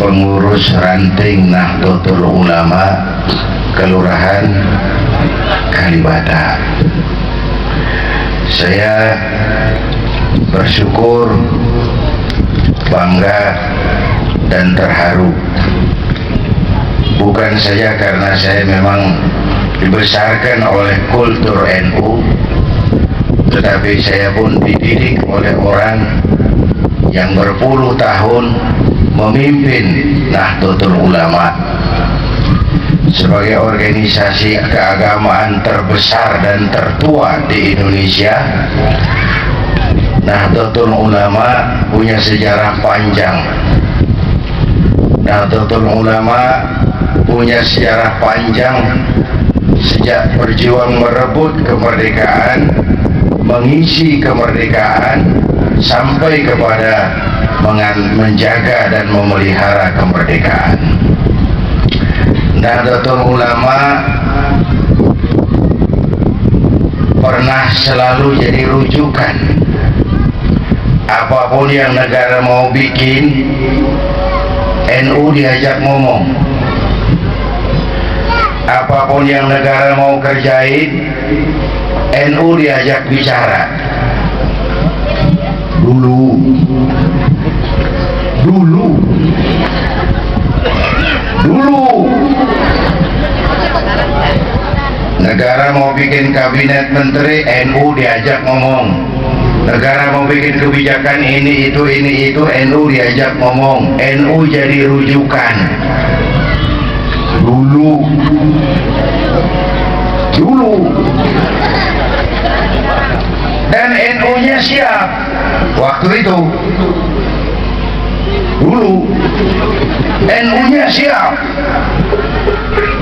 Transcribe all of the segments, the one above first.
pengurus ranting Nahdlatul Ulama Kelurahan Kalibata. Saya bersyukur, bangga dan terharu, bukan saja karena saya memang dibesarkan oleh kultur NU, tetapi saya pun dididik oleh orang yang berpuluh tahun memimpin Nahdlatul Ulama sebagai organisasi keagamaan terbesar dan tertua di Indonesia. Nahdlatul Ulama punya sejarah panjang. Nahdlatul Ulama punya sejarah panjang sejak berjuang merebut kemerdekaan, mengisi kemerdekaan, sampai kepada menjaga dan memelihara kemerdekaan. Nahdlatul Ulama pernah selalu jadi rujukan. Apapun yang negara mau bikin, NU diajak ngomong. Apapun yang negara mau kerjain, NU diajak bicara. Dulu negara mau bikin kabinet menteri, NU diajak ngomong. Negara mau bikin kebijakan ini itu NU diajak ngomong. NU jadi rujukan. Dulu dan NU-nya siap waktu itu. Dulu NU-nya siap.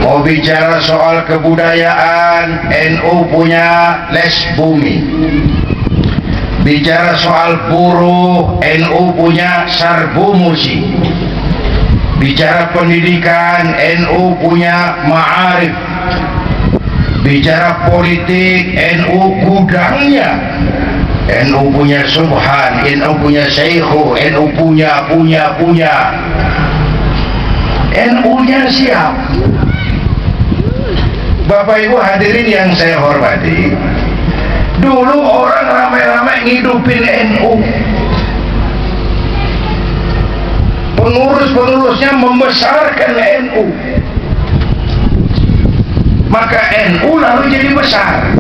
Mau bicara soal kebudayaan, NU punya les bumi. Bicara soal buruh, NU punya sarbu musi. Bicara pendidikan, NU punya ma'arif. Bicara politik, NU gudangnya. NU punya subhan, NU punya syekhu, NU punya. NU-nya siap. Bapak Ibu hadirin yang saya hormati, dulu orang ramai-ramai ngidupin NU. Pengurus-pengurusnya membesarkan NU. Maka NU lalu jadi besar.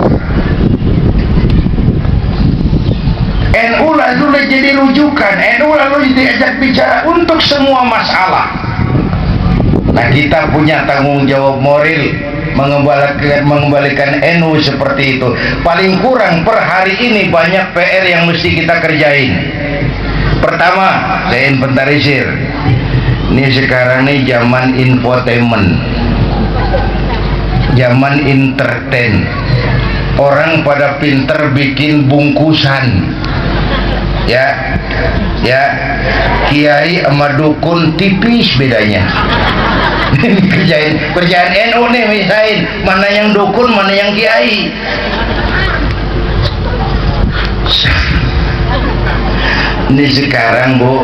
NU lalu jadi rujukan. NU lalu diajak bicara untuk semua masalah. Nah, kita punya tanggung jawab moral mengembalikan NU seperti itu. Paling kurang per hari ini banyak PR yang mesti kita kerjain. Pertama, saya inventarisir. Ini sekarang nih zaman infotainment, zaman entertain. Orang pada pinter bikin bungkusan. Ya, kiai sama dukun tipis bedanya. kerjaan NU nih, misain mana yang dukun, mana yang kiai. Ini sekarang bu,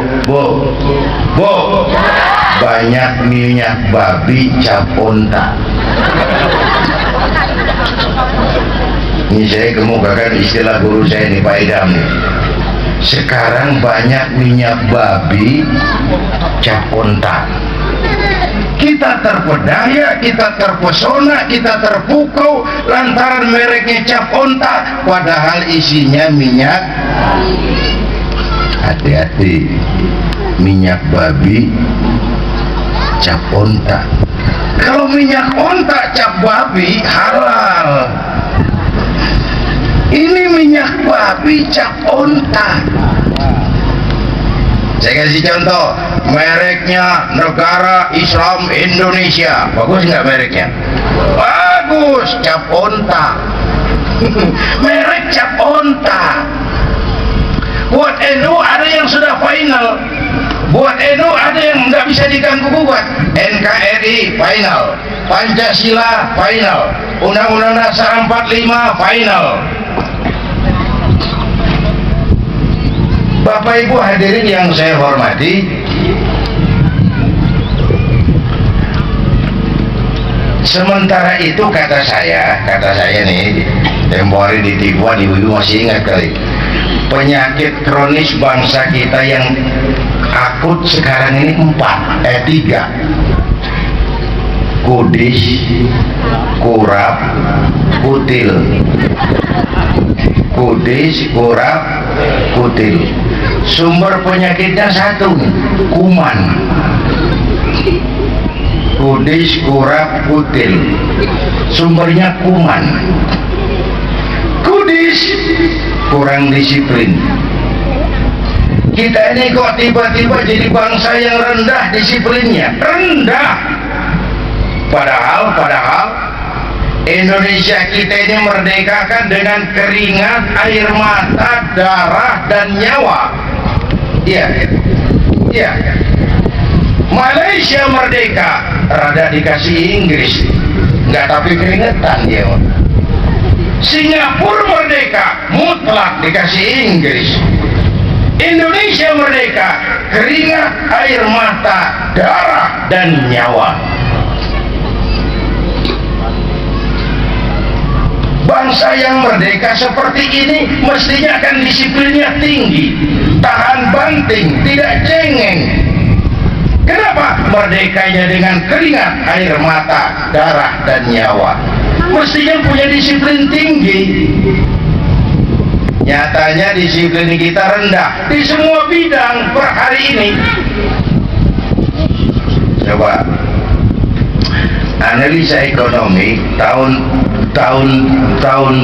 banyak minyak babi cap onta. Ini saya kemukakan istilah guru saya di Pak Idam nih. Sekarang banyak minyak babi cap onta. Kita terpedaya, kita terpesona, kita terpukau lantaran mereknya cap onta, padahal isinya minyak. Hati-hati, minyak babi cap onta. Kalau minyak onta cap babi halal. Ini minyak babi cap onta. Saya kasih contoh, mereknya Negara Islam Indonesia. Bagus nggak mereknya? Bagus, cap onta. Merek cap onta. Buat NU ada yang sudah final. Buat NU ada yang nggak bisa diganggu gugat. NKRI final, Pancasila final, Undang-Undang Dasar 45 final. Bapak Ibu hadirin yang saya hormati, Sementara itu kata saya nih, tempo hari di Tibuan, ibu-ibu masih ingat kali, penyakit kronis bangsa kita yang akut sekarang ini 3: kudis, kurap, kutil. Kudis, kurap, kutil. Sumber penyakitnya satu, kuman. Kudis, kurap, kutil. Sumbernya kuman. Kudis, kurang disiplin. Kita ini kok tiba-tiba jadi bangsa yang rendah disiplinnya. Rendah. Padahal Indonesia kita ini merdekakan dengan keringat, air mata, darah, dan nyawa. Iya. Malaysia merdeka, rada dikasih Inggris, nggak tapi keringetan dia. Singapura merdeka, mutlak dikasih Inggris. Indonesia merdeka, keringat, air mata, darah, dan nyawa. Bangsa yang merdeka seperti ini mestinya akan disiplinnya tinggi, tahan banting, tidak cengeng. Kenapa? Merdekanya dengan keringat, air mata, darah, dan nyawa. Mestinya punya disiplin tinggi. Nyatanya disiplin kita rendah di semua bidang per hari ini. Coba analisa ekonomi tahun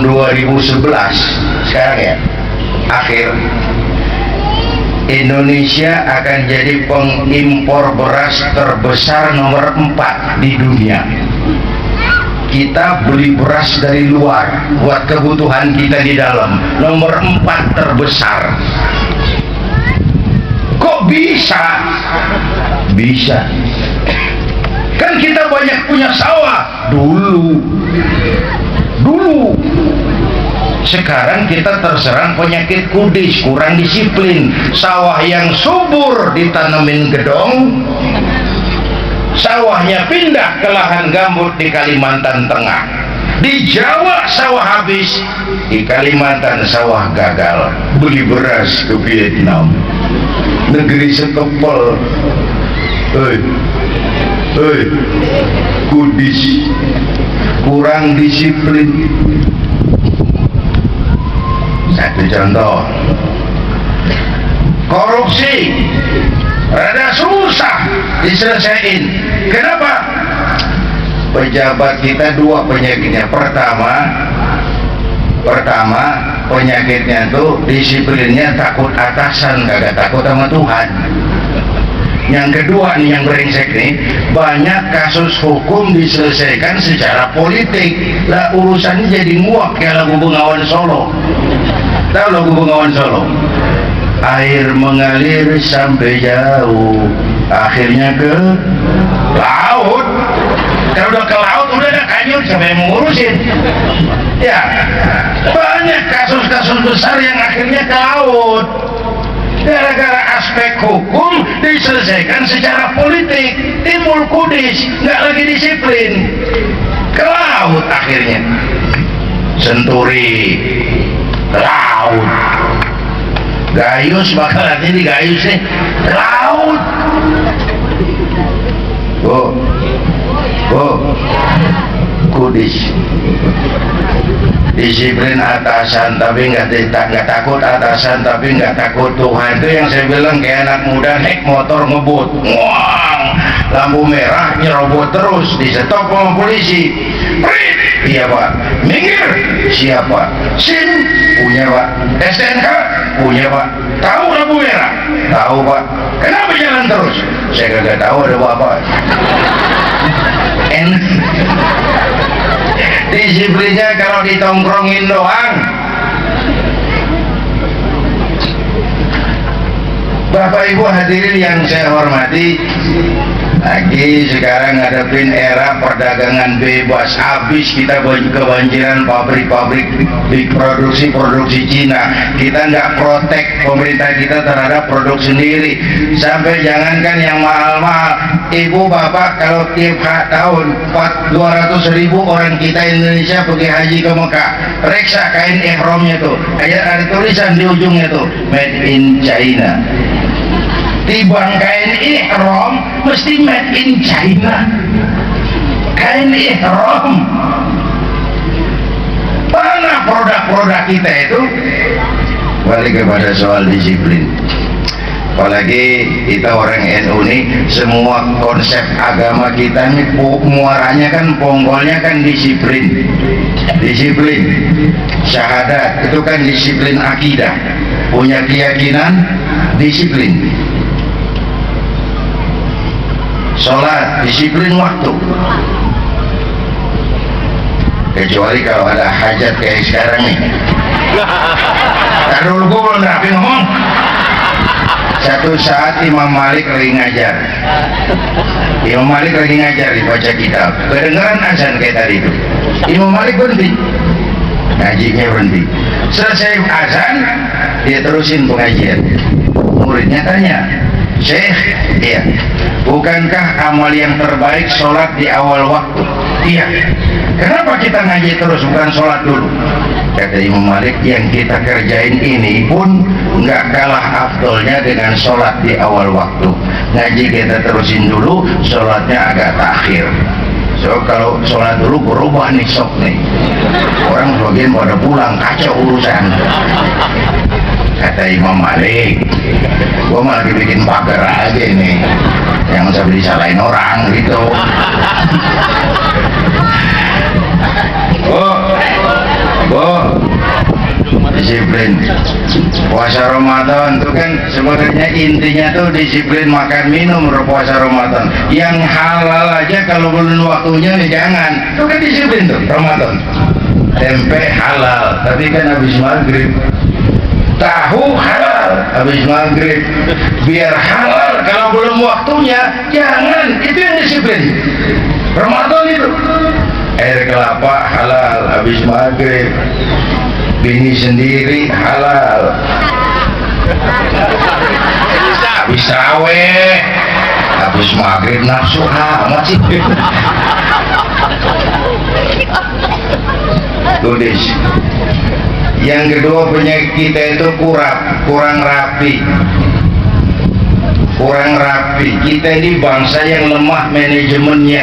2011 sekarang ya, akhir, Indonesia akan jadi pengimpor beras terbesar nomor 4 di dunia. Kita beli beras dari luar buat kebutuhan kita di dalam, nomor 4 terbesar. Kok bisa? Bisa. Kan kita banyak punya sawah dulu. Sekarang kita terserang penyakit kudis, kurang disiplin. Sawah yang subur ditanemin gedong, sawahnya pindah ke lahan gambut di Kalimantan Tengah. Di Jawa sawah habis, di Kalimantan sawah gagal. Beli beras ke Vietnam, negeri sekepel. Kudis, kurang disiplin. Satu contoh, korupsi rada susah diselesaikan. Kenapa? Pejabat kita dua penyakitnya. Pertama penyakitnya tuh disiplinnya takut atasan, kagak takut sama Tuhan. Yang kedua nih, yang brengsek nih, banyak kasus hukum diselesaikan secara politik. Lah urusannya jadi nguak kayak lagu Bengawan Solo. Tahu lagu Bengawan Solo? Air mengalir sampai jauh, akhirnya ke laut. Kalau udah ke laut udah ada kanyut, siapa yang mengurusin? Ya, banyak kasus-kasus besar yang akhirnya ke laut. Gara-gara aspek hukum diselesaikan secara politik, timbul kudis, nggak lagi disiplin, ke laut akhirnya. Senturi, ke laut. Gayus bakal nanti di Gayus nih, ke laut. Kudis. Disiplin atasan tapi nggak takut atasan, tapi nggak takut Tuhan. Itu yang saya bilang kayak anak muda naik motor ngebut, wang, lampu merah nyerobot terus, disetop sama polisi. Prit, iya pak. Minggir, siapa? SIM punya pak. STNK punya pak. Tahu lampu merah? Tahu pak. Kenapa jalan terus? Saya kagak tahu, ada bapak. Enak. Disiplinnya kalau ditongkrongin doang. Bapak Ibu hadirin yang saya hormati, Lagi sekarang ngadepin era perdagangan bebas, habis kita kebanjiran pabrik-pabrik produksi Cina. Kita nggak protek pemerintah kita terhadap produk sendiri, sampai jangankan yang mahal-mahal. Ibu bapak kalau tiap tahun 200.000 orang kita Indonesia pergi haji ke Mekah, reksa kain ihramnya tuh, ada tulisan di ujungnya tuh made in China. Tibang kain ihram mesti made in China. Kain ihram. Mana produk-produk kita itu? Balik kepada soal disiplin. Apalagi kita orang NU nih, semua konsep agama kita nih muaranya kan, ponggolnya kan disiplin. Disiplin. Syahadat itu kan disiplin akidah. Punya keyakinan, disiplin. Sholat, disiplin waktu. Kecuali kalau ada hajat kayak sekarang nih. Ntar dulu gue belum rapi ngomong. Satu saat Imam Malik lagi ngajar. Imam Malik lagi ngajar dibaca kitab. Kedengaran azan kayak tadi itu. Imam Malik berhenti. Ngajinya berhenti. Selesai azan, dia terusin pengajian. Muridnya tanya, Syekh, iya, bukankah amal yang terbaik sholat di awal waktu? Iya. Kenapa kita ngaji terus bukan sholat dulu? Kata Imam Malik, yang kita kerjain ini pun nggak kalah afdolnya dengan sholat di awal waktu. Ngaji kita terusin dulu, sholatnya agak takhir. So kalau sholat dulu berubah nih sok nih. Orang sebagian pada pulang, kacau urusan. Kata Imam Malik, gua malah dibikin pagar aja ini, yang bisa disalahin orang gitu. Disiplin. Puasa Ramadan itu kan sebenarnya intinya tuh disiplin makan minum puasa Ramadan. Yang halal aja kalau belum waktunya nih jangan. Itu kan disiplin tuh Ramadan. Tempe halal, tapi kan habis maghrib. Tahu halal habis maghrib. Biar halal kalau belum waktunya jangan. Itu yang disiplin Ramadan itu. Air kelapa halal habis maghrib. Bini sendiri halal habis raweh, habis maghrib nafsu amat sih. Tulis. Yang kedua, penyakit kita itu kurang rapi. Kita ini bangsa yang lemah manajemennya,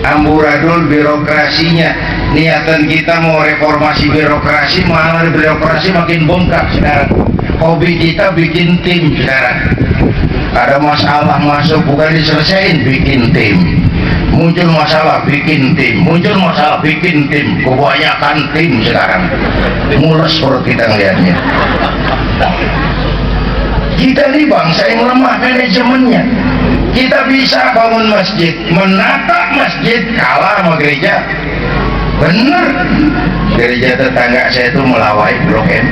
amburadul birokrasinya. Niatan kita mau reformasi birokrasi, malah birokrasi makin bengkak sekarang. Hobi kita bikin tim sekarang. Ada masalah masuk bukan diselesain, bikin tim. Muncul masalah, bikin tim. Muncul masalah, bikin tim. Kebanyakan tim sekarang. Mules perut kita ngeliatnya. Kita ini bangsa yang lemah manajemennya. Kita bisa bangun masjid, menata masjid kalah sama gereja. Bener. Gereja tetangga saya itu melawai Blok M.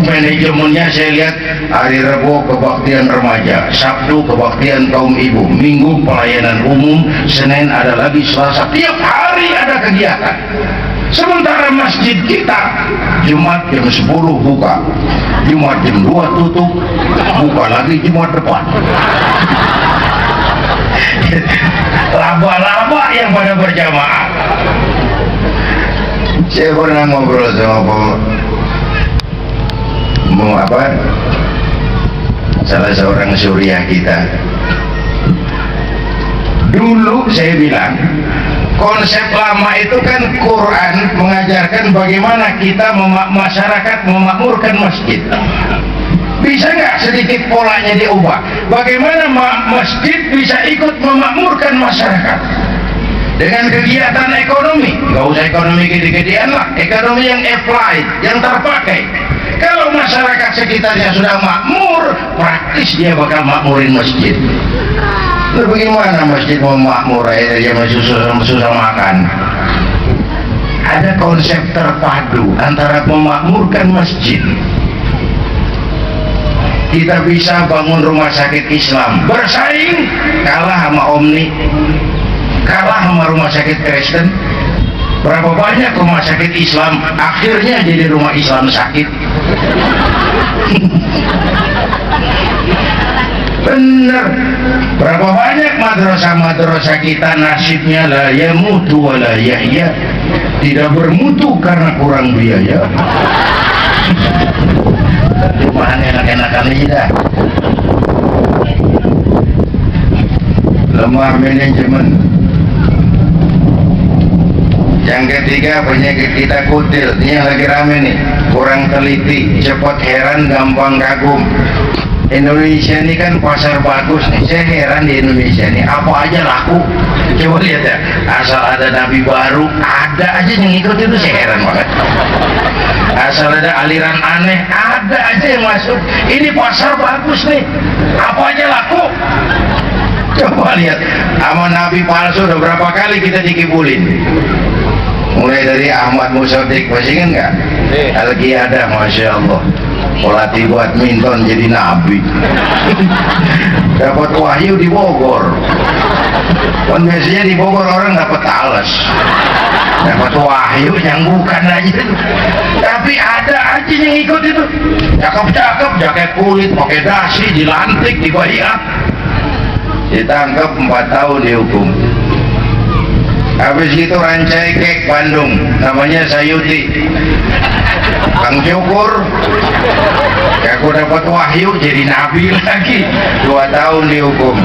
Manajemennya saya lihat hari Rabu kebaktian remaja, Sabtu kebaktian kaum ibu, Minggu pelayanan umum, Senin ada lagi, Selasa, tiap hari ada kegiatan. Sementara masjid kita Jumat jam 10 buka, Jumat jam 2 tutup, buka lagi Jumat depan. Laba-laba yang pada berjamaah. Saya pernah ngobrol sama salah seorang suriah kita. Dulu saya bilang konsep lama itu kan Quran mengajarkan bagaimana kita masyarakat memakmurkan masjid. Bisa nggak sedikit polanya diubah? Bagaimana masjid bisa ikut memakmurkan masyarakat dengan kegiatan ekonomi? Nggak usah ekonomi gede-gedean lah, ekonomi yang applied, yang terpakai. Kalau masyarakat sekitarnya sudah makmur, praktis dia bakal makmurin masjid. Lalu bagaimana masjid mau makmur, dia masih susah makan? Ada konsep terpadu antara memakmurkan masjid. Kita bisa bangun rumah sakit Islam, bersaing kalah sama Omni, kalah sama rumah sakit Kristen. Berapa banyak rumah sakit Islam akhirnya jadi rumah Islam sakit. Bener. Berapa banyak madrasah-madrasah kita nasibnya la yamutu wa la yahya, tidak bermutu karena kurang biaya. Rumahan enak-enakan aja dah. Lemah manajemen. Yang ketiga, penyakit kita kutil. Ini yang lagi rame nih, kurang teliti, cepat heran, gampang kagum. Indonesia ini kan pasar bagus nih. Saya heran di Indonesia ini apa aja laku. Coba lihat ya, asal ada nabi baru ada aja yang ikut, itu saya heran banget. Asal ada aliran aneh ada aja yang masuk. Ini pasar bagus nih, apa aja laku. Coba lihat, sama nabi palsu udah berapa kali kita dikibulin. Mulai dari Ahmad Musodik, masih ingat nggak? Al-Qiyadah, Masya Allah, pelatih badminton jadi nabi. Dapat wahyu di Bogor. Kan biasanya di Bogor orang dapat alas, dapat wahyu yang bukan aja. Tapi ada aja yang ikut itu, cakep-cakep, jaket kulit, pakai dasi, dilantik, dibayar. Ditangkap 4 tahun dihukum. Habis gitu Rancai Kek Bandung, namanya Sayuti, Kang Cukur, aku dapat wahyu jadi nabi lagi, 2 tahun dihukum.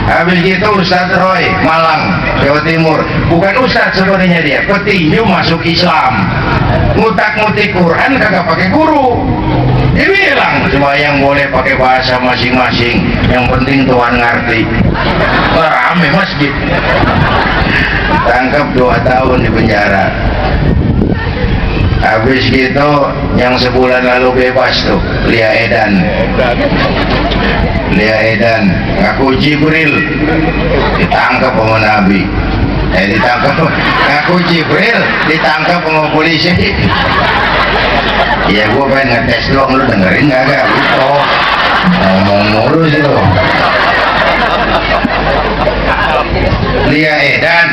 Habis gitu Ustadz Roy Malang, Jawa Timur, bukan Ustadz sebenarnya dia, petinju masuk Islam, ngutak-ngutik Quran kagak pakai guru. Dia bilang cuma yang boleh pakai bahasa masing-masing, yang penting Tuhan ngerti. Rame masjid. Tangkap 2 tahun di penjara. Habis gitu yang sebulan lalu bebas tuh, Lia Edan ngaku Jibril, ditangkap sama Nabi. Ngaku Jibril, ditangkap sama polisi. Ya gua pengen ngetes doang, lu dengerin gak? Gitu ngomong mulu sih lo. Lia Edan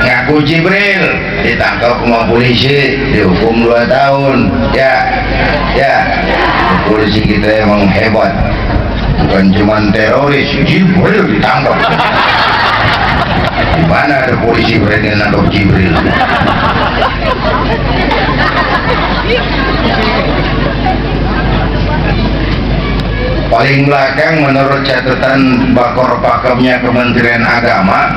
ngaku Jibril, ditangkap sama polisi, dihukum 2 tahun. Ya polisi kita emang hebat, bukan cuma teroris, Jibril ditangkap. Di mana ada polisi berani nangkap Jibril? Paling belakang menurut catatan bakor pakemnya Kementerian Agama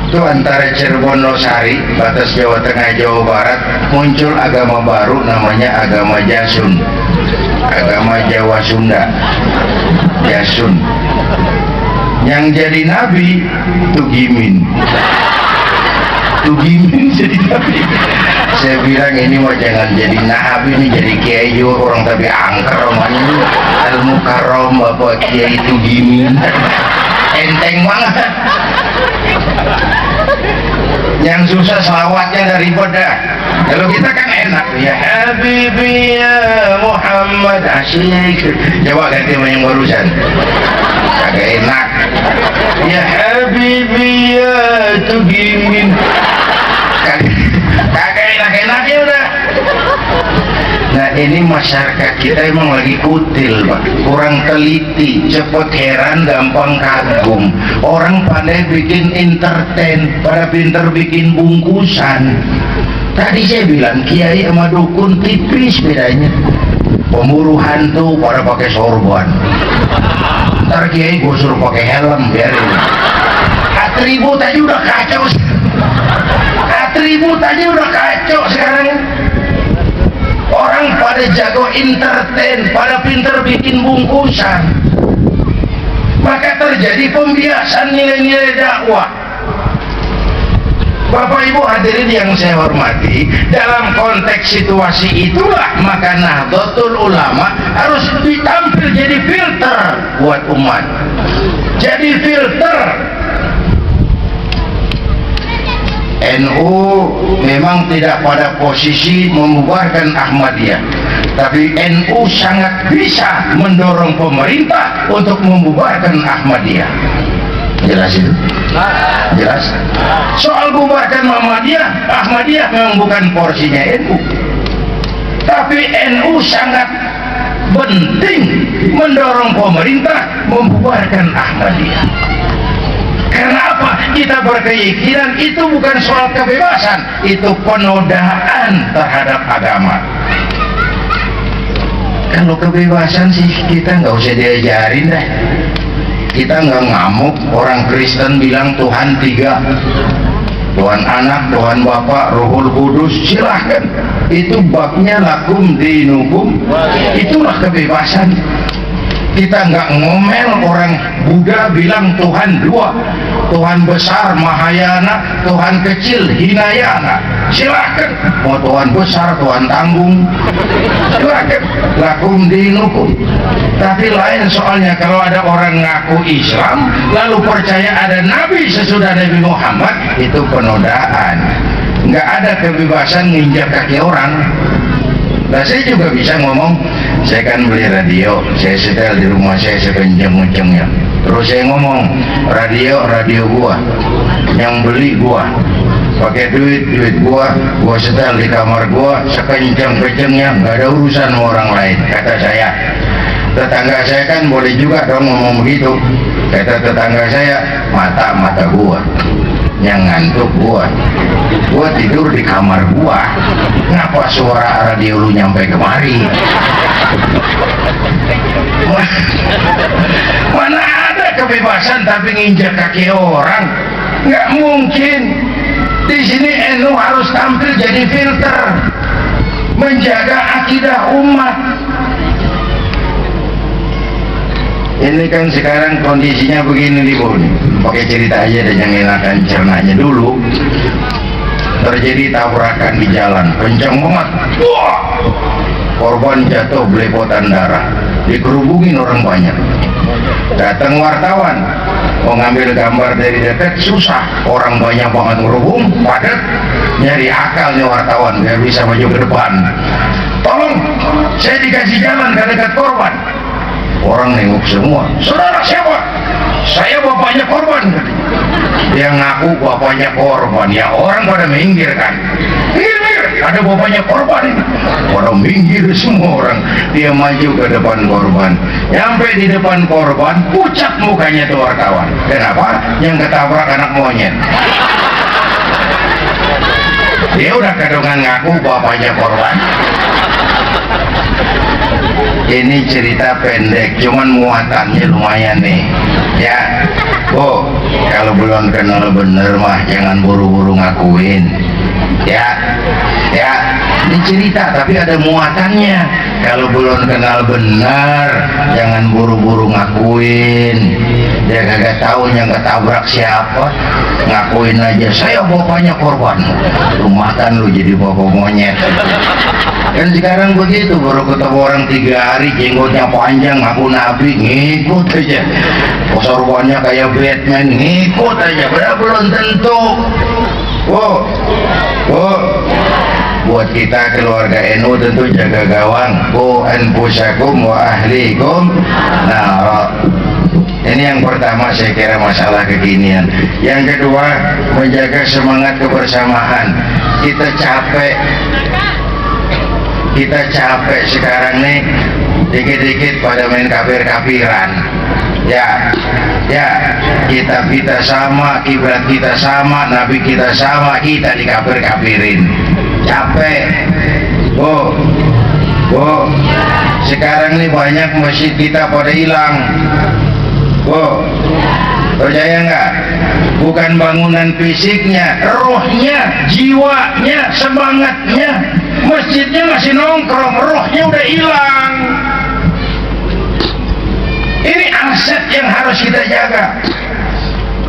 itu antara Cirebon Losari, batas Jawa Tengah Jawa Barat, muncul agama baru namanya agama Jasun, agama Jawa Sunda, Jasun. Yang jadi nabi Tugimin jadi nabi. Saya bilang ini mah jangan jadi nabi, ini jadi kiai juga orang, tapi angker romanya ilmu karom bapak kiai Tugimin. Enteng banget. Yang susah selawatnya daripada, kalau kita kan enak ya Habibi ya Muhammad, asyik. Coba ganti sama yang barusan, agak enak ya Habibi ya Tugimin, kagak enak-enaknya udah. Nah ini masyarakat kita emang lagi kutil Pak, kurang teliti, cepet heran, gampang kagum. Orang pandai bikin entertain, pada pinter bikin bungkusan. Tadi saya bilang kiai sama dukun tipis bedanya. Pemburu hantu pada pakai sorban, ntar kiai gue suruh pakai helm, biarin. Atribut aja udah kacau, atribut aja udah kacau sekarang. Orang pada jago entertain, pada pinter bikin bungkusan, maka terjadi pembiasan nilai-nilai dakwah. Bapak Ibu hadirin yang saya hormati, dalam konteks situasi itulah maka Nahdlatul Ulama harus ditampil jadi filter buat umat, jadi filter. NU memang tidak pada posisi membubarkan Ahmadiyah, tapi NU sangat bisa mendorong pemerintah untuk membubarkan Ahmadiyah. Jelas itu. Jelas. Soal bubarkan Ahmadiyah memang bukan porsinya NU, tapi NU sangat penting mendorong pemerintah membubarkan Ahmadiyah. Karena apa? Kita berkeyakinan itu bukan soal kebebasan, itu penodaan terhadap agama. Kalau kebebasan sih kita nggak usah diajarin deh. Kita nggak ngamuk orang Kristen bilang Tuhan 3, Tuhan Anak, Tuhan Bapa, Ruhul Kudus, silahkan. Itu babnya lakum dinukum, itulah kebebasan. Kita nggak ngomel orang Buddha bilang Tuhan 2, Tuhan besar Mahayana, Tuhan kecil Hinayana, silahkan. Mau Tuhan besar, Tuhan tanggung, silahkan, lakum dinukum. Tapi lain soalnya kalau ada orang ngaku Islam lalu percaya ada Nabi sesudah Nabi Muhammad, itu penodaan. Nggak ada kebebasan nginjak kaki orang. Nah, saya juga bisa ngomong, saya kan beli radio, saya setel di rumah saya sekenceng-kencengnya. Terus saya ngomong, radio gua, yang beli gua, pakai duit gua setel di kamar gua sekenceng-kencengnya, nggak ada urusan sama orang lain, kata saya. Tetangga saya kan boleh juga dong ngomong begitu. Kata tetangga saya, mata gua yang ngantuk gua tidur di kamar gua, ngapa suara radio lu nyampe kemari? Mana ada kebebasan tapi nginjak kaki orang? Nggak mungkin. Di sini NU harus tampil jadi filter, menjaga akidah umat. Ini kan sekarang kondisinya begini nih Bu, pakai cerita aja dan yang enakan cernanya dulu. Terjadi tabrakan di jalan, kencang banget, wah, korban jatuh belepotan darah, dikerubungin orang banyak. Datang wartawan, mau ngambil gambar dari dekat susah, orang banyak banget ngerubung, padat, nyari akalnya wartawan biar bisa maju ke depan. Tolong, saya dikasih jalan ke dekat korban. Orang nengok semua, saudara siapa? Saya bapaknya korban. Dia ngaku bapaknya korban, ya orang pada minggir kan. Minggir, ada bapaknya korban ini. Orang minggir semua orang. Dia maju ke depan korban. Sampai di depan korban, pucat mukanya tuh wartawan. Kenapa? Yang ketabrak anak monyet. Dia udah kadungan ngaku bapaknya korban. Ini cerita pendek, cuman muatannya lumayan nih. Ya, Bu, kalau belum kenal bener mah jangan buru-buru ngakuin. Ya, ini cerita tapi ada muatannya. Kalau belum kenal benar, jangan buru-buru ngakuin. Dia kagak tahu yang ketabrak siapa, ngakuin aja saya bapaknya korban. Lu makan lu jadi bapak monyet. Kan sekarang begitu, baru ketemu orang 3 hari jenggotnya panjang ngaku nabi, ngikut aja. Sorbannya kayak Batman, ngikut aja. Padahal belum tentu. Buat kita keluarga NU tentu jaga gawang. Anfusakum wa ahlikum nar. Ini yang pertama, saya kira masalah kekinian. Yang kedua, menjaga semangat kebersamaan. Kita capek sekarang nih, dikit-dikit pada main kafir-kafiran. Ya, kita sama, kiblat kita sama, nabi kita sama, kita dikafir-kafirin. Capek. Bu, sekarang nih banyak masjid kita pada hilang. Bu, percaya nggak? Bukan bangunan fisiknya, rohnya, jiwanya, semangatnya. Masjidnya masih nongkrong, rohnya udah hilang. Ini aset yang harus kita jaga.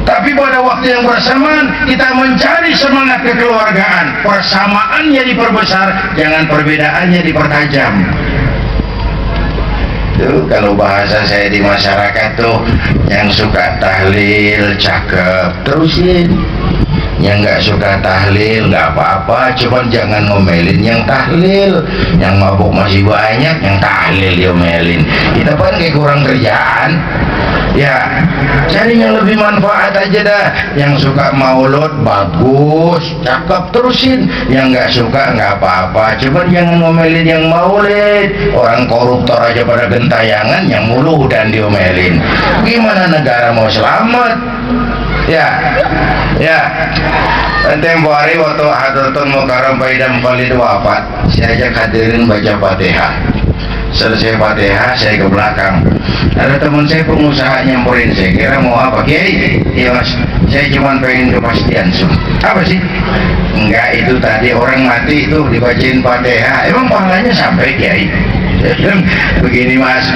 Tapi pada waktu yang bersamaan kita mencari semangat kekeluargaan. Persamaannya diperbesar, jangan perbedaannya dipertajam. Tuh, kalau bahasa saya di masyarakat tuh, yang suka tahlil cakep, terusin. Yang nggak suka tahlil nggak apa-apa, cuman jangan ngomelin yang tahlil. Yang mabuk masih banyak, yang tahlil diomelin. Kita kan kayak kurang kerjaan. Ya, cari yang lebih manfaat aja dah. Yang suka maulud bagus, cakep, terusin. Yang nggak suka nggak apa-apa, cuman jangan ngomelin yang maulid. Orang koruptor aja pada gentayangan, yang mulu dan diomelin. Gimana negara mau selamat? Ya, tempo hari waktu Hadratul Mukarram Paidam Khalid wafat, saya ajak hadirin baca Fatihah. Selesai Fatihah saya ke belakang, ada teman saya pengusaha nyamperin, saya kira mau apa? Kiai? Iya mas, saya cuma pengen kepastian. Apa sih? Enggak, itu tadi orang mati itu dibacain Fatihah, emang pahalanya sampai Kiai? Begini mas,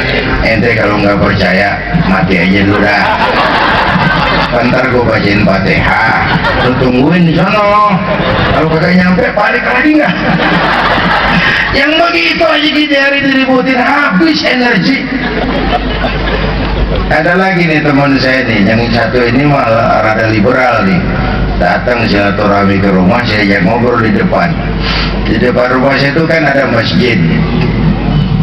ente kalau nggak percaya mati aja dulu dah. Bentar gue bacain Fatihah, lu tungguin di sana. Kalau kagak nyampe balik lagi nggak? Yang begitu aja kita hari diributin, habis energi. Ada lagi nih teman saya nih, yang satu ini malah rada liberal nih. Datang silaturahmi ke rumah, saya ajak ngobrol di depan. Di depan rumah saya itu kan ada masjid.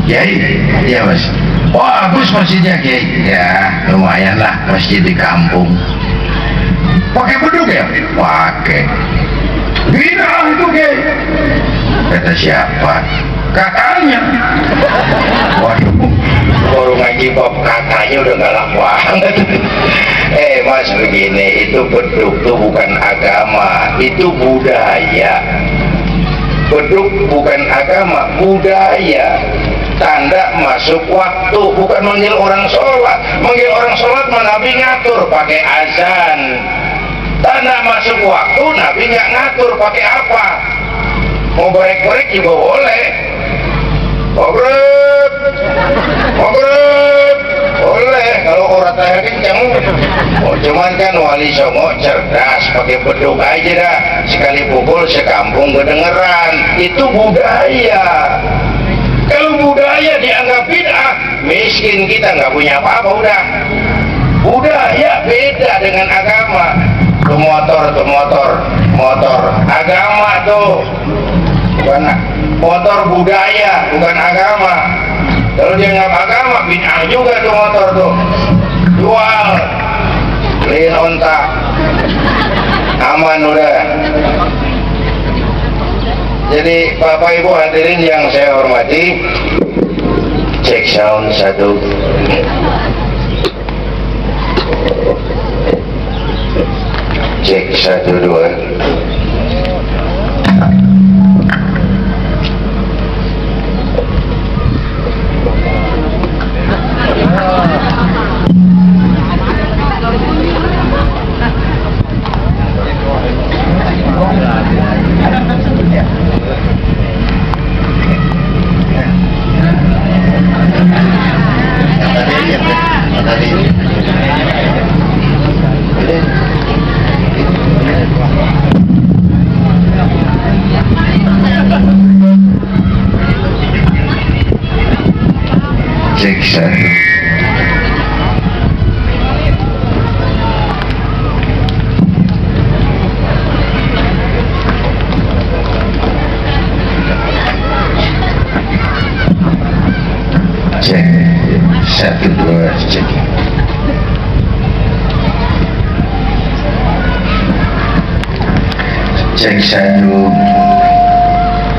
Kiai? Iya mas. Wah, bagus masjidnya Kiai. Ya, lumayan lah masjid di kampung. Pakai beduk ya? Pakai. Bina itu Kiai. Kata siapa? Kakaknya. Waduh, baru ngaji bab kakaknya udah galak banget. Mas begini, itu beduk tuh bukan agama, itu budaya. Beduk bukan agama, budaya. Tanda masuk waktu, bukan manggil orang sholat. Manggil orang sholat mah Nabi ngatur pakai azan. Tanda masuk waktu Nabi nggak ngatur pakai apa. Mau gorek-gorek juga boleh. Maghrib, boleh kalau orang tanya kenceng. Oh, cuman kan Wali Songo cerdas, pakai beduk aja dah. Sekali pukul sekampung kedengeran. Itu budaya. Kalau budaya dianggap bid'ah, miskin kita nggak punya apa-apa udah. Budaya beda dengan agama. Tuh motor. Agama tuh bukan motor, budaya bukan agama. Kalau dianggap agama, bid'ah juga tuh motor tuh. Jual, beliin onta, aman udah. Jadi Bapak Ibu hadirin yang saya hormati, cek sound satu. Cek 1 2. Cek 1. Cek 1 2 cek. Cek 1.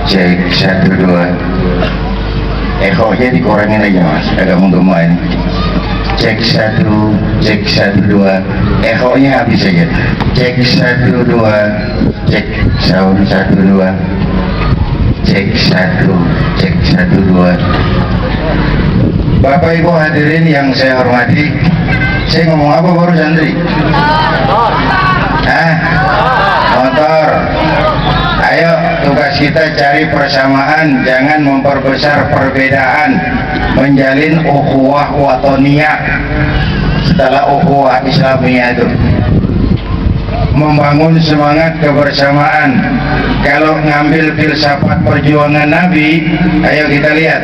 Cek 1 2. Ekonya dikurangin aja mas, agak menggema ini. Cek 1 2. Ekonya habis aja. Cek 1 2. Cek sound 1 2. Cek 1 2. Bapak Ibu hadirin yang saya hormati, saya ngomong apa baru santri? Motor. Ayo, tugas kita cari persamaan, jangan memperbesar perbedaan, menjalin ukhuwah watoniyah setelah ukhuwah Islamiyah itu, membangun semangat kebersamaan. Kalau ngambil filsafat perjuangan Nabi, ayo kita lihat.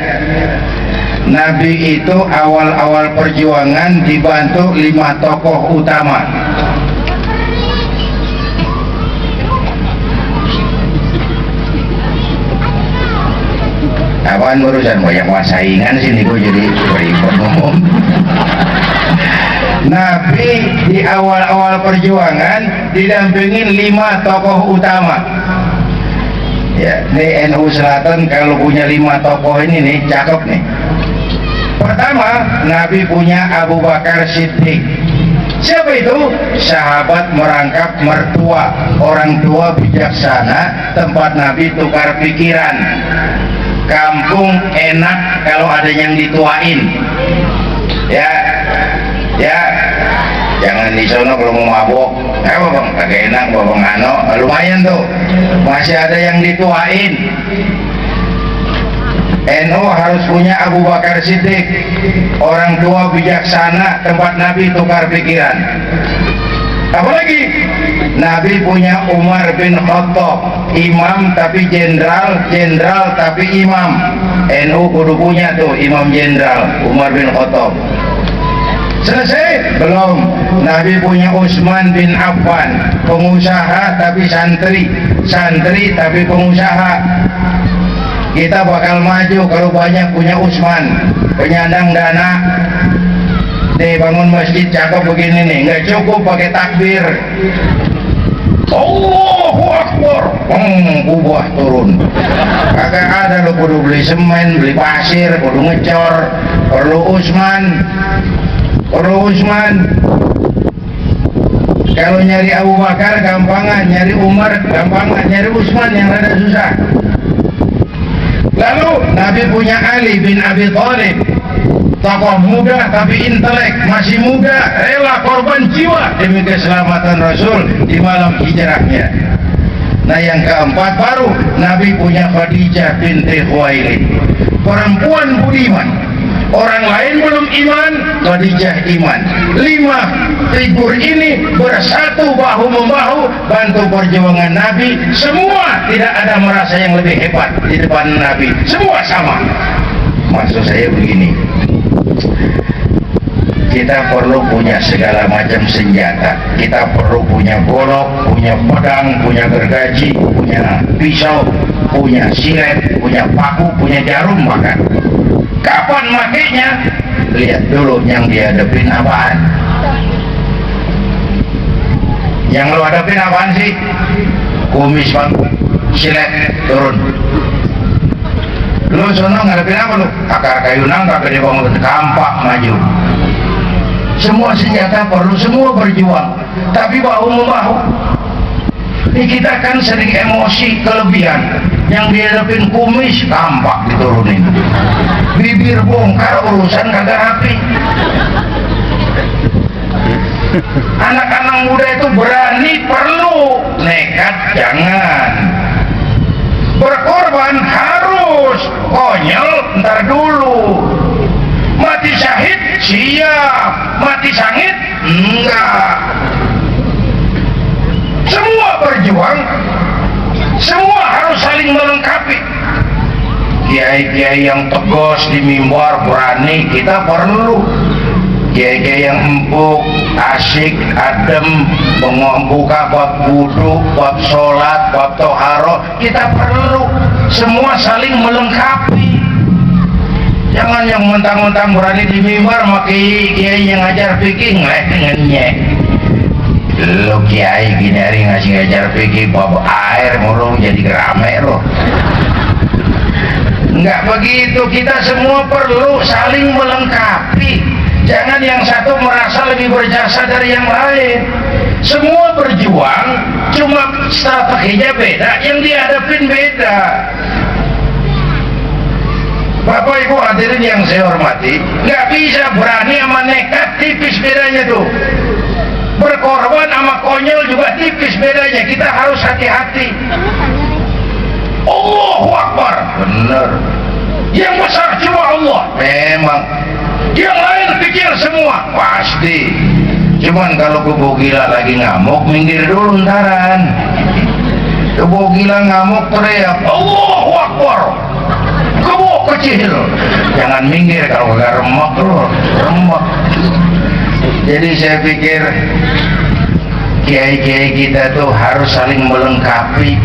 Nabi itu awal-awal perjuangan dibantu 5 tokoh utama. Apaan urusan banyak saingan sini gue jadi ribet ngomong. Nabi di awal-awal perjuangan didampingin 5 tokoh utama. Ya, di NU Selatan kalau punya 5 tokoh ini nih, cakep nih. Pertama, Nabi punya Abu Bakar Siddiq. Siapa itu? Sahabat merangkap mertua, orang tua bijaksana, tempat Nabi tukar pikiran. Kampung enak kalau ada yang dituain. Ya, jangan di sono kalau mau mabok. Apa bang? Kagak enak bang Ano. Lumayan tuh, masih ada yang dituain. NU harus punya Abu Bakar Siddiq, orang tua bijaksana, tempat Nabi tukar pikiran. Apalagi Nabi punya Umar bin Khattab, imam tapi jenderal, jenderal tapi imam. NU kudu punya tuh imam jenderal Umar bin Khattab. Selesai? Belum. Nabi punya Utsman bin Affan, pengusaha tapi santri, santri tapi pengusaha. Kita bakal maju kalau banyak punya Utsman, penyandang dana. Nih bangun masjid cakep begini nih, nggak cukup pakai takbir. Allahu Akbar, kubah turun. Kagak ada lo, kudu beli semen, beli pasir, kudu ngecor. Perlu Utsman, perlu Utsman. Kalau nyari Abu Bakar gampangan, nyari Umar gampangan, nyari Utsman yang rada susah. Lalu Nabi punya Ali bin Abi Thalib, tokoh muda tapi intelek, masih muda, rela korban jiwa demi keselamatan Rasul di malam hijrahnya. Nah yang keempat baru Nabi punya Khadijah binti Khuwailid, perempuan budiman. Orang lain belum iman, Khadijah iman. 5 figur ini bersatu bahu-membahu bantu perjuangan Nabi. Semua tidak ada merasa yang lebih hebat di depan Nabi. Semua sama. Maksud saya begini, kita perlu punya segala macam senjata. Kita perlu punya golok, punya pedang, punya gergaji, punya pisau, punya silet, punya paku, punya jarum bahkan. Kapan makainya? Lihat dulu yang dihadapin apaan. Yang lo hadapin apaan sih? Kumis bang, silet turun. Lo sono ngadepin apa lo? Akar kayu nangka gede banget, kampak maju. Semua senjata perlu, semua berjuang, tapi bahu-membahu. Ini kita kan sering emosi kelebihan. Yang dihadapin kumis, kampak diturunin. Bibir bongkar, urusan kagak rapi. Anak-anak muda itu berani perlu, nekat jangan. Berkorban harus, konyol ntar dulu. Mati syahid siap, mati sangit enggak. Semua berjuang, semua harus saling melengkapi. Kiai-kiai yang tegas di mimbar berani kita perlu. Kiai-kiai yang empuk, asik, adem, membuka bab wudu, bab sholat, bab toharo, kita perlu. Semua saling melengkapi. Jangan yang mentang-mentang berani di mimbar maki kiai yang ngajar fikih ngenyek. Lo kiai gini hari ngasih ngajar fikih bab air mulu jadi gerame lo. Enggak begitu, kita semua perlu saling melengkapi. Jangan yang satu merasa lebih berjasa dari yang lain. Semua berjuang, cuma strateginya beda, yang dihadapin beda. Bapak Ibu hadirin yang saya hormati, nggak bisa berani sama nekat, tipis bedanya tuh. Berkorban sama konyol juga tipis bedanya. Kita harus hati-hati. Allahu Akbar, bener. Yang besar cuma Allah, memang. Yang lain kecil semua, pasti. Cuman kalau kebo gila lagi ngamuk, minggir dulu ntaran. Kebo gila ngamuk teriak Allahu Akbar. Kebo kecil, jangan minggir kalau gak remek loh, remek. Jadi saya pikir kiai-kiai kita tuh harus saling melengkapi.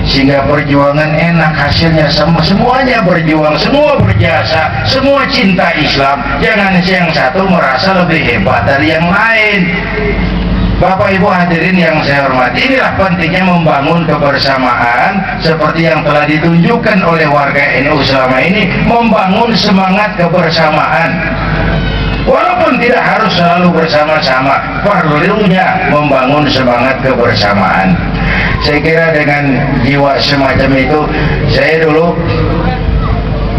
sehingga perjuangan enak hasilnya, semuanya berjuang, semua berjasa, semua cinta Islam. Jangan yang satu merasa lebih hebat dari yang lain. Bapak Ibu hadirin yang saya hormati, inilah pentingnya membangun kebersamaan seperti yang telah ditunjukkan oleh warga NU selama ini, membangun semangat kebersamaan. Walaupun tidak harus selalu bersama-sama, perlunya membangun semangat kebersamaan. Saya kira dengan jiwa semacam itu, saya dulu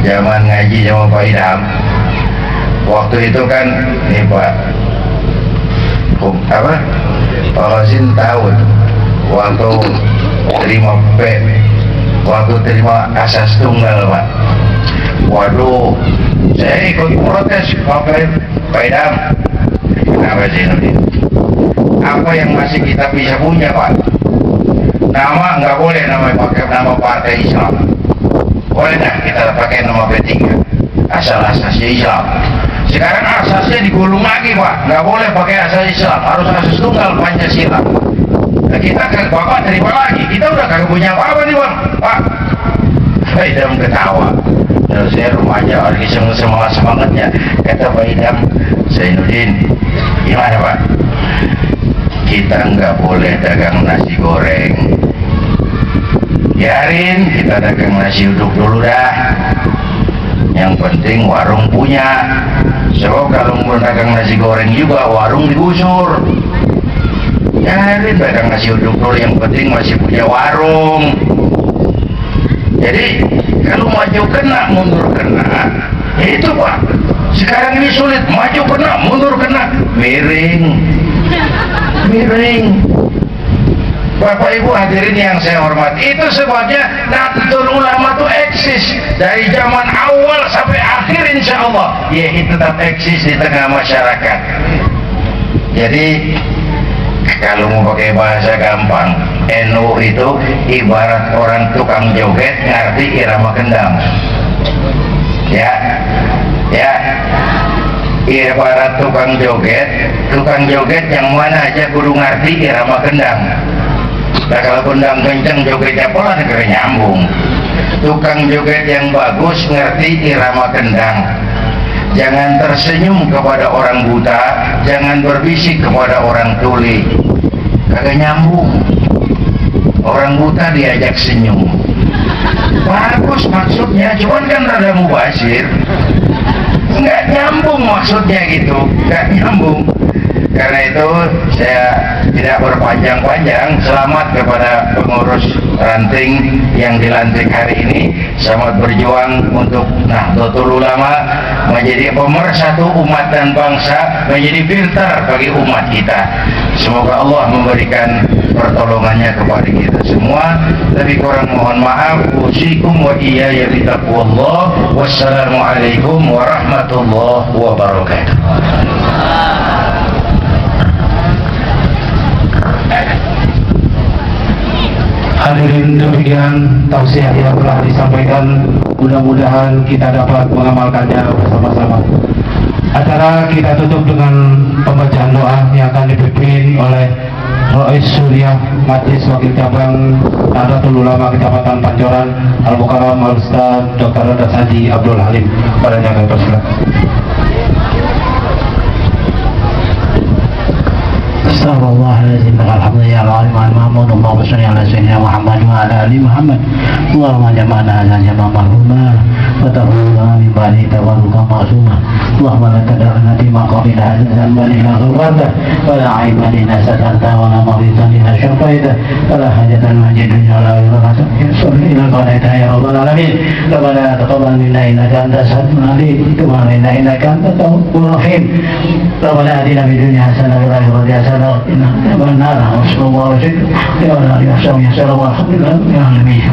zaman ngaji sama Pak Idham, waktu itu kan nih Pak Pak Hasin tahu waktu terima asas tunggal Pak. Waduh, saya ikut protes Pak Idham. Kenapa sih ini? Apa yang masih kita bisa punya Pak? Nama nggak boleh pakai nama partai Islam. Boleh nggak kita pakai nama P3? Asal-asasnya Islam. Sekarang asasnya digulung lagi Pak, nggak boleh pakai asas Islam, harus asas tunggal Pancasila. Nah, kita kan Bapak terima lagi, kita udah kagak punya apa-apa nih Bang, Pak. Pak Idham ketawa. Terus saya remaja lagi semangatnya, kata Pak Idham, Zainuddin, gimana Pak? Kita nggak boleh dagang nasi goreng. Biarin kita dagang nasi uduk dulu dah. Yang penting warung punya. Sebab kalau mau dagang nasi goreng juga warung digusur. Biarin dagang nasi uduk dulu, yang penting masih punya warung. Jadi kalau maju kena, mundur kena, itu Pak. Sekarang ini sulit, maju kena, mundur kena, miring. Bapak Ibu hadirin yang saya hormati, itu sebabnya Nahdlatul Ulama itu eksis dari zaman awal sampai akhir, insya Allah ya tetap eksis di tengah masyarakat. Jadi kalau mau pakai bahasa gampang, NU itu ibarat orang tukang joget ngerti irama kendang. Ya, ibarat tukang joget yang mana aja kudu ngerti irama kendang. Nah, kalau kendang kenceng jogetnya pelan kira nyambung. Tukang joget yang bagus ngerti irama kendang. Jangan tersenyum kepada orang buta, jangan berbisik kepada orang tuli, kagak nyambung. Orang buta diajak senyum, bagus maksudnya, cuman kan rada mubazir, nggak nyambung maksudnya gitu, nggak nyambung. Karena itu saya tidak berpanjang-panjang. Selamat kepada pengurus ranting yang dilantik hari ini. Selamat berjuang untuk Nahdlatul Ulama menjadi pemersatu umat dan bangsa, menjadi filter bagi umat kita. Semoga Allah memberikan pertolongannya kepada kita semua. Lebih kurang mohon maaf. Usikum wa iyaya bitaqwallah. Wassalamualaikum warahmatullahi wabarakatuh. Hadirin, demikian tausiah yang telah disampaikan, mudah-mudahan kita dapat mengamalkannya bersama-sama. Acara kita tutup dengan pembacaan doa yang akan dipimpin oleh Rois Surya Majlis Wakil Cabang Nahdlatul Ulama Kecamatan Pancoran Al-Mukarram Al-Ustaz Dr. Rodas Haji Abdul Halim. Padanya kami persilakan. Astagfirullahaladzim. Alhamdulillah Mahmud. Allahumma sholli ala sayyidina Muhammad wa ala ali Muhammad. Allahumma jama'na ala jama' marhumah wa tahulna min ba'di tawarruka ma'zumah. Allahumma la tada'na fi maqamina hadazan balina ghawarda wa la aibani nasatanta wa la maghritan ila syafaida wa la hajatan majidunya la ilaha sholli ila qanaita ya rabbal alamin. Rabbana taqabbal minna innaka antas samiul alim wa tub alaina innaka antat tawwabur rahim. Rabbana atina fid dunya hasanah wa fil akhirati hasanah benar, Rasulullah SAW ya Alhamdulillah ya alamin.